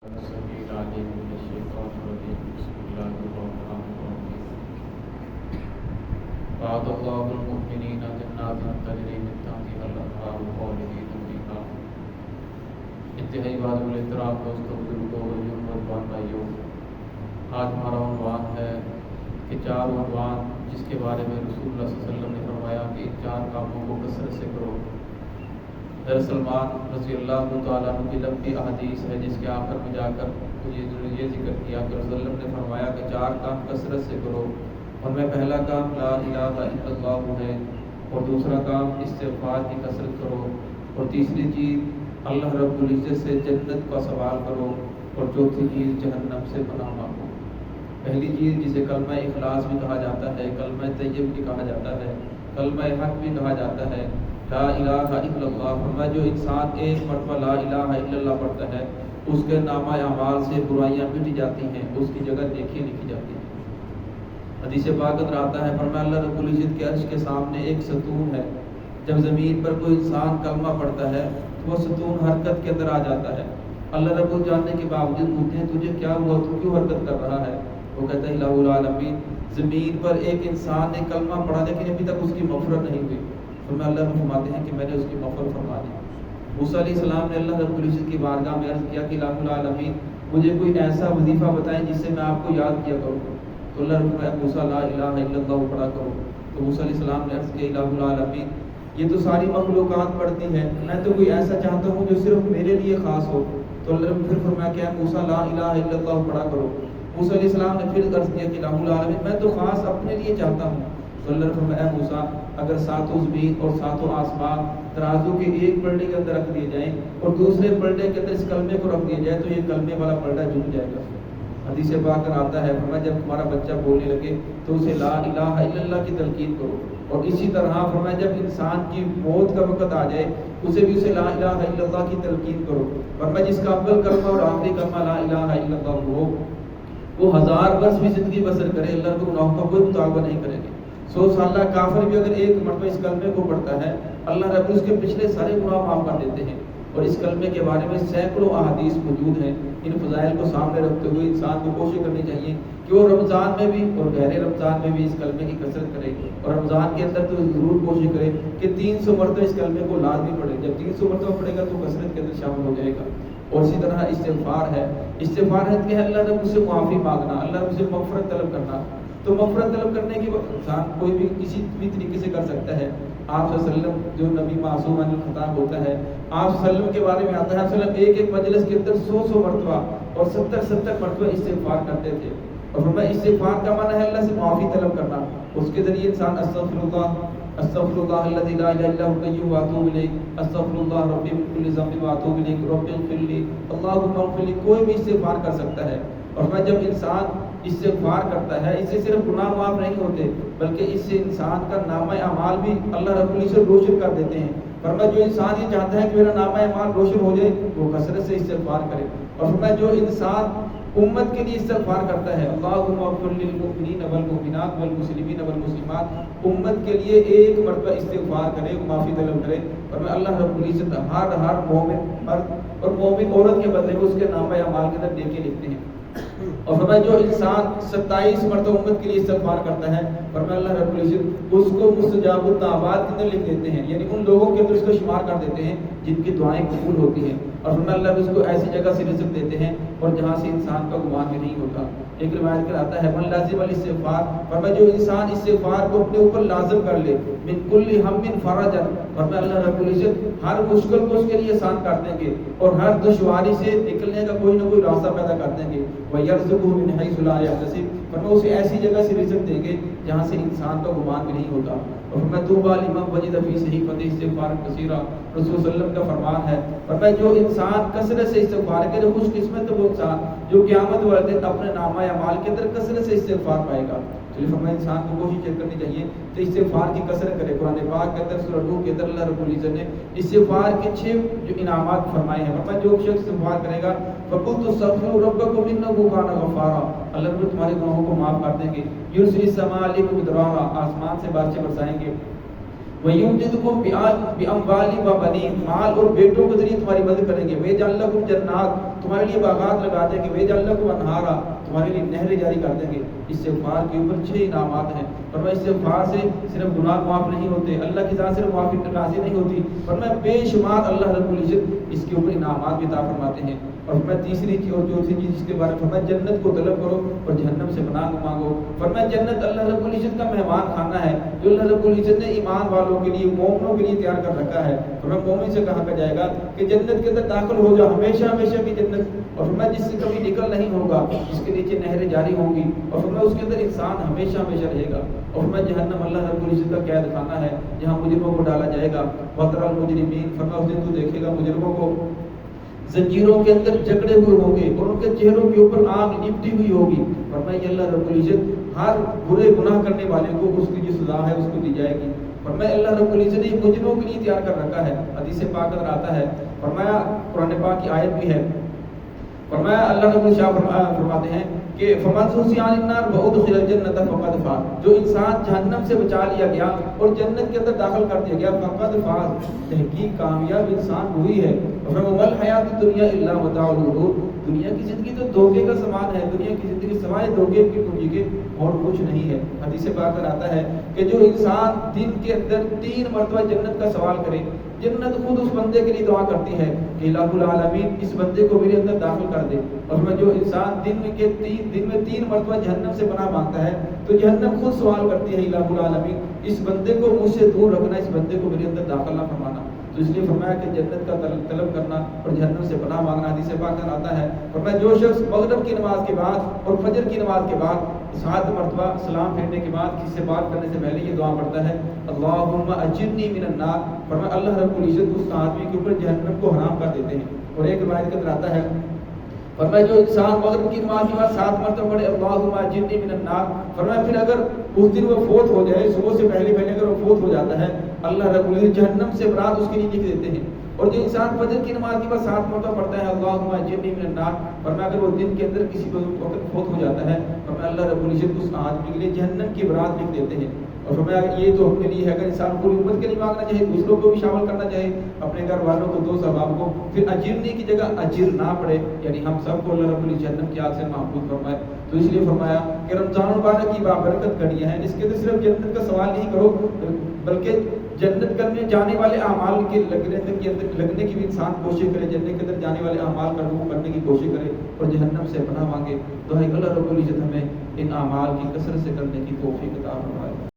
السميع العليم من الشيطان الرجيم بسم الله الرحمن الرحيم وعد الله المؤمنين جنات تجري من تحتها الأنهار خالدين فيها. انتہائی بات الاحترام دوستوں بزرگوں اور بھائیوں، آج ہمارا عنوان ہے کہ چار عنوان جس کے بارے میں رسول اللہ صلی اللہ علیہ وسلم نے فرمایا کہ ان چار کاموں کو کثرت سے کرو. حضرت سلمان رضی اللہ تعالیٰ عنہ کی لمبی احادیث ہے جس کے آخر میں جا کر یہ ذکر کیا کہ رسول اللہ نے فرمایا کہ چار کام کثرت سے کرو. ان میں پہلا کام لا الہ الا اللہ ہے، اور دوسرا کام استغفار کی کثرت کرو، اور تیسری چیز اللہ رب العزت سے جنت کا سوال کرو، اور چوتھی چیز جہنم سے پناہ مانگو. پہلی چیز جسے کلمہ اخلاص بھی کہا جاتا ہے، کلمہ طیب بھی کہا جاتا ہے، کلمہ حق بھی کہا جاتا ہے، لا الہ الا اللہ. فرمایا جو انسان ایک مرتبہ لا الہ الا اللہ پڑھتا ہے اس کے نامہ اعمال سے برائیاں مٹ جاتی ہیں، اس کی جگہ نیکیاں لکھی جاتی ہیں. حدیث پاک اندر آتا ہے، فرمایا اللہ رب العزت کے عرش کے سامنے ایک ستون ہے. جب زمین پر کوئی انسان کلمہ پڑھتا ہے تو وہ ستون حرکت کے اندر آ جاتا ہے. اللہ رب العزت جاننے کے باوجود پوچھتے ہیں تجھے کیا ہوا، تو کیوں حرکت کر رہا ہے؟ وہ کہتا ہے الہ العالمین، زمین پر ایک انسان نے کلمہ پڑھا لیکن ابھی تک اس کی مغفرت نہیں ہوئی. فرمایا اللہ فرماتے ہیں کہ میں نے اس کی مغفرت فرما دی. موسیٰ علیہ السلام نے اللہ رب العزت کی بارگاہ میں عرض کیا کہ الہ العالمین مجھے کوئی ایسا وظیفہ بتائیں جس سے میں آپ کو یاد کیا کروں. تو اللہ نے فرمایا موسیٰ لا الہ الا اللہ پڑھا کرو. تو موسیٰ علیہ السلام نے عرض کیا الہ العالمین یہ تو ساری مخلوقات پڑھتی ہیں، میں تو کوئی ایسا چاہتا ہوں جو صرف میرے لیے خاص ہو. تو اللہ نے پھر فرمایا کہ موسیٰ لا الہ الا اللہ پڑھا کرو. موسیٰ علیہ السلام نے پھر عرض کیا کہ الہ العالمین میں تو خاص اپنے لیے چاہتا ہوں. تو اللہ نے فرمایا موسیٰ اگر ساتوں زمین اور ساتوں آسمان ترازو کے ایک پلڑے کے اندر رکھ دیے جائیں اور دوسرے پلڑے کے اندر اس کلمے کو رکھ دیا جائے تو یہ کلمے والا پلڑا جھک جائے گا. حدیث پاک میں آتا ہے، فرمایا جب تمہارا بچہ بولنے لگے تو اسے لا الہ الا اللہ کی تلقین کرو. اور اسی طرح فرمایا جب انسان کی موت کا وقت آ جائے اسے بھی اسے لا الہ الا اللہ کی تلقین کرو. فرمایا جس کا اول کلمہ اور آخری کلمہ لا الہ الا اللہ ہو وہ 1000 برس بھی زندگی بسر کرے اللہ کے گناہوں کا کوئی مطالبہ نہیں کرے گا. 100 سالہ کافر بھی اگر ایک مرتبہ اس کلمے کو پڑھتا ہے اللہ رب اس کے پچھلے سارے گناہ معاف کر دیتے ہیں. اور اس کلمے کے بارے میں سینکڑوں احادیث موجود ہیں. ان فضائل کو سامنے رکھتے ہوئے انسان کو کوشش کرنی چاہیے کہ وہ رمضان میں بھی اور غیر رمضان میں بھی اس کلمے کی کثرت کرے، اور رمضان کے اندر تو ضرور کوشش کرے کہ 300 مرتبہ اس کلمے کو لازمی پڑھے. جب 300 مرتبہ پڑھے گا تو کثرت کے اندر شامل ہو جائے گا. اور اسی طرح استغفار ہے کہ اللہ نے مجھ سے معافی مانگنا، اللہ نے مجھ سے مغفرت طلب کرنا. تو مغفرت طلب کرنے کی انسان کوئی بھی کسی بھی طریقے سے کر سکتا ہے. آپ صلی اللہ علیہ وسلم جو نبی معصوم عن الخطا ہوتا ہے، آپ صلی اللہ علیہ وسلم کے بارے میں آتا ہے آپ صلی اللہ علیہ وسلم ایک مجلس کے اندر 100 مرتبہ اور 70 مرتبہ استغفار کرتے تھے. اور فرمایا استغفار کا معنی ہے اللہ سے معافی طلب کرنا. اس کے ذریعے انسان استغفر اللہ الذی لا الہ الا هو القیوم واتوب الیہ، استغفر اللہ ربی من کل ذنب واتوب الیہ، رب اغفر لی، اللہم اغفر لی، کوئی بھی استغفار کر سکتا ہے. اور میں جب انسان استغفار کرتا ہے اس سے صرف گناہ معاف نہیں ہوتے بلکہ اس سے انسان کا نامہ اعمال بھی اللہ رب العزت روشن کر دیتے ہیں. فرمایا جو انسان یہ چاہتا ہے کہ میرا نامہ اعمال روشن ہو جائے وہ کثرت سے استغفار کرے. اور فرمایا جو انسان امت کے لیے استغفار کرتا ہے اللہم اغفر للمؤمنین والمؤمنات والمسلمین والمسلمات، امت کے لیے ایک مرتبہ استغفار کرے، معافی طلب کرے. اور میں اللہ رب العزت ہر مومن مرد اور مومن عورت کے بدلے میں اس کے نامہ اعمال کے اندر نیکی لکھتے ہیں. اور فرمایا جو انسان 27 مرتبہ امت کے لیے استغفار کرتا ہے فرمایا اللہ رب العزت اس کو مستجاب الدعوات کے اندر لکھ دیتے ہیں، یعنی ان لوگوں کے اندر اس کو شمار کر دیتے ہیں جن کی دعائیں قبول ہوتی ہیں. اور فرمایا اللہ اس کو ایسی جگہ سے رزق دیتے ہیں اور جہاں سے انسان کا گمان بھی نہیں ہوتا. ایک روایت میں آتا ہے من لازم الاستغفار، فرمایا جو انسان استغفار کو اپنے اوپر لازم کر لے من کل ہم فرجا، فرمایا اللہ رب العزت ہر مشکل کو اس کے لیے آسان کر دیں گے اور ہر دشواری سے نکلنے کا کوئی نہ کوئی راستہ پیدا کر دیں گے. وَيَرْزُقُهُ مِنْ حَيْثُ لَا يَحْتَسِبُ، فرمایا اسے ایسی جگہ سے رزق دیں گے جہاں سے انسان کا گمان بھی نہیں ہوتا. اور فرمایا طوبیٰ لمن وجد فی صحیفۃ استغفار کثیرا، رسول صلی اللہ علیہ وسلم کا فرمان ہے. فرمایا جو انسان کثرت سے استغفار کرے خوش قسمت ہے وہ انسان جو قیامت والے دن اپنے نامہ اعمال کے اندر کثرت سے استغفار پائے گا. چلیے فرمایا انسان کو کوشش کرنی چاہیے کہ استغفار کی کثرت کرے. قرآن پاک کے اندر سورہ نوح کے اندر اللہ رب العزت نے استغفار کے 6 جو انعامات فرمائے ہیں. فرمایا جو شخص استغفار کرے گا فَقُلْتُ اسْتَغْفِرُوا رَبَّكُمْ إِنَّهُ كَانَ غَفَّارًا، اللہ رب تمہارے گناہوں کو معاف کر دیں گے. يُرْسِلِ السَّمَاءَ عَلَيْكُمْ مِدْرَارًا، آسمان سے بارشیں برسائیں گے. وَيُمْدِدْكُمْ بِأَمْوَالٍ وَبَنِينَ، مال اور بیٹوں کے ذریعے تمہاری مدد کریں گے. وَيَجْعَلْ لَكُمْ جَنَّاتٍ، تمہارے لیے باغات لگا دیں گے. وَيَجْعَلْ لَكُمْ أَنْهَارًا، تمہارے لیے نہریں جاری کر دیں گے. استغفار کے اوپر 6 انعامات ہیں. فرمایا استغفار سے صرف گناہ معاف نہیں ہوتے، اللہ کی ذات صرف معافی راضی نہیں ہوتی، فرمایا بے شمار اللہ رب العزت اس کے اوپر انعامات بھی عطا فرماتے ہیں. اور فرمایا تیسری چیز اور چوتھی چیز جس کے بارے میں فرمایا جنت کو طلب کرو اور جہنم سے پناہ مانگو. فرمایا جنت اللہ رب العزت کا مہمان خانہ ہے جو اللہ رب العزت نے ایمان والوں کے لیے، مومنوں کے لیے تیار کر رکھا ہے. فرمایا مومن سے کہا جائے گا کہ جنت کے اندر داخل ہو جا، ہمیشہ ہمیشہ کی جنت. اور فرمایا جس سے کبھی نکل نہیں ہوگا، جس کے نیچے نہریں جاری ہوں گی. اور فرمایا اس کے اندر انسان ہمیشہ ہمیشہ رہے گا. اور فرمایا جہنم اللہ رب العزت کا قید خانہ ہے جہاں مجرموں کو ڈالا جائے گا. وَتَرَى الْمُجْرِمِينَ، فرمایا اس دن تو دیکھے گا مجرموں کو زنجیروں کے اندر جکڑے ہوئے ہوں گے اور ان کے چہروں کے اوپر آگ لپٹی ہوئی ہوگی. فرمایا یہ اللہ رب العزت ہر برے گناہ کرنے والے کو اس کی جو سزا ہے اس کو دی جائے گی. فرمایا اللہ رب العزت نے مجرموں کے لیے تیار کر رکھا ہے. حدیث پاک اندر آتا ہے، فرمایا قرآن پاک کی آیت بھی ہے. فرمایا اللہ رب العزت فرماتے ہیں کہ فَمَنْ زُحْزِحَ عَنِ النَّارِ وَأُدْخِلَ الْجَنَّةَ فَقَدْ فَازَ، جو انسان جہنم سے بچا لیا گیا اور جنت کے اندر داخل کر دیا گیا، فقد فاز، تحقیق کامیاب انسان وہی ہے. وَمَا الْحَيَاةُ الدُّنْيَا إِلَّا مَتَاعُ الْغُرُورِ، دنیا کی زندگی تو دھوکے کا سامان ہے، دنیا کی زندگی سوائے دھوکے کی کنجی کے اور کچھ نہیں ہے. حدیث پاک میں آتا ہے کہ جو انسان دن کے اندر 3 مرتبہ جنت کا سوال کرے، جنت خود اس بندے کے لیے دعا کرتی ہے کہ الہ العالمین اس بندے کو میرے اندر داخل کر دے. اور میں جو انسان دن میں 3 مرتبہ جہنم سے پناہ مانگتا ہے تو جہنم خود سوال کرتی ہے الہ العالمین اس بندے کو مجھ سے دور رکھنا، اس بندے کو میرے اندر داخل نہ فرمانا. تو اس لیے فرمایا کہ جنت کا طلب کرنا اور جہنم سے پناہ مانگنا. حدیث پاک میں آتا ہے، فرمایا جو شخص مغرب کی نماز کے بعد اور فجر کی نماز کے بعد 7 مرتبہ سلام پھیرنے کے بعد کسی سے بات کرنے سے پہلے یہ دعا پڑھتا ہے اللہم اجرنی من النار، فرمایا اللہ رب العزت اس آدمی کے اوپر جہنم کو حرام کر دیتے ہیں. اور ایک روایت کے اندر آتا ہے، فرمایا جو انسان مغرب کی نماز کے بعد 7 مرتبہ پڑھے اللہم اجرنی من النار، فرمایا پھر اگر اس دن وہ فوت ہو جائے، صبح سے پہلے اگر وہ فوت ہو جاتا ہے، اللہ رب العزت جہنم سے برات اس کے لیے لکھ دیتے ہیں. اور جو انسان فجر کی نماز کے بعد 7 مرتبہ پڑھتا ہے اللہم اجرنی من النار، فرمایا اگر وہ دن کے اندر کسی وقت فوت ہو جاتا ہے، فرمایا اللہ رب العزت اس آدمی کے لیے جہنم کی برات لکھ دیتے ہیں. اور فرمایا یہ تو اپنے لیے ہے، اگر انسان پوری امت کے لیے مانگنا چاہے، دوسروں کو بھی شامل کرنا چاہے، اپنے گھر والوں کو، دوست احباب کو، پھر اجرنی کی جگہ اجر نہ پڑے، یعنی ہم سب کو اللہ رب العزت جہنم کی آگ سے محفوظ فرمائے. تو اس لیے فرمایا کہ رمضان المبارک کی بابرکت گھڑیاں ہیں جس کے اندر صرف جنت کا سوال نہیں کرو بلکہ جنت کرنے جانے والے اعمال کے لگنے کی بھی انسان کوشش کرے، جنت کے اندر جانے والے اعمال کرنے کی کوشش کرے اور جہنم سے پناہ مانگے. تو اللہ رب العزت ہمیں ان اعمال کی کثرت سے کرنے کی توفیق عطا فرمائے.